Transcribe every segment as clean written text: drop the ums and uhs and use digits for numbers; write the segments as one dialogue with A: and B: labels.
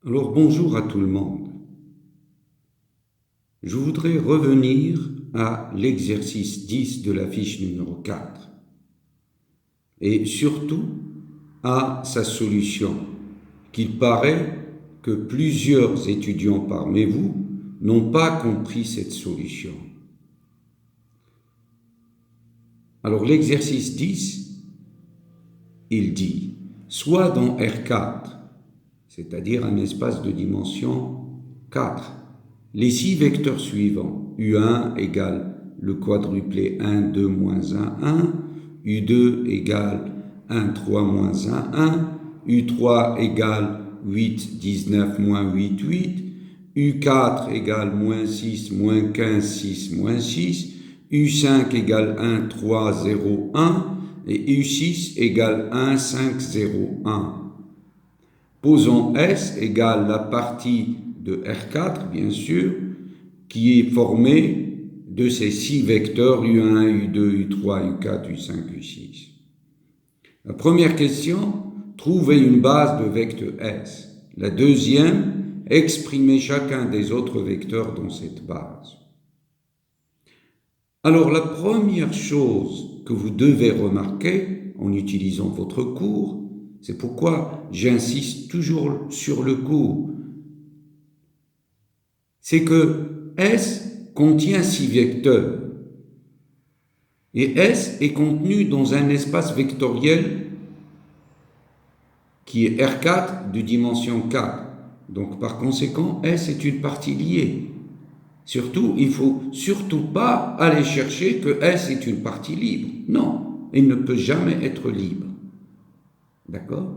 A: Alors bonjour à tout le monde. Je voudrais revenir à l'exercice 10 de la fiche numéro 4 et surtout à sa solution, qu'il paraît que plusieurs étudiants parmi vous n'ont pas compris cette solution. Alors l'exercice 10, il dit, soit dans R4, c'est-à-dire un espace de dimension 4, les 6 vecteurs suivants, U1 égale le quadruplé 1, 2, moins 1, 1, U2 égale 1, 3, moins 1, 1, U3 égale 8, 19, moins 8, 8, U4 égale moins 6, moins 15, 6, moins 6, U5 égale 1, 3, 0, 1, et U6 égale 1, 5, 0, 1. Posons S égale la partie de R4, bien sûr, qui est formée de ces 6 vecteurs U1, U2, U3, U4, U5, U6. La première question, trouver une base de vecteur S. La deuxième, exprimer chacun des autres vecteurs dans cette base. Alors la première chose que vous devez remarquer en utilisant votre cours, c'est pourquoi j'insiste toujours sur le cours, c'est que S contient 6 vecteurs et S est contenu dans un espace vectoriel qui est R4 de dimension 4. Donc par conséquent, S est une partie liée. Surtout, il ne faut surtout pas aller chercher que S est une partie libre. Non, il ne peut jamais être libre. D'accord?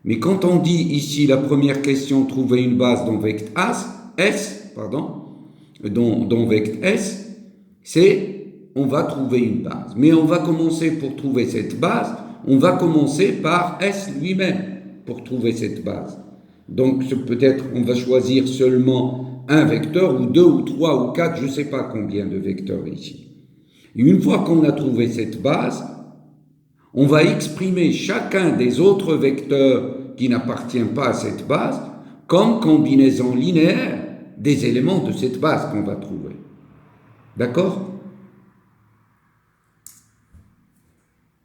A: Mais quand on dit ici la première question, trouver une base dans vecteur S, dans vecteur S, c'est on va trouver une base. Mais on va commencer pour trouver cette base, on va commencer par S lui-même pour trouver cette base. Donc peut-être on va choisir seulement un vecteur, ou 2, ou 3, ou 4, je ne sais pas combien de vecteurs ici. Et une fois qu'on a trouvé cette base, on va exprimer chacun des autres vecteurs qui n'appartiennent pas à cette base comme combinaison linéaire des éléments de cette base qu'on va trouver. D'accord ?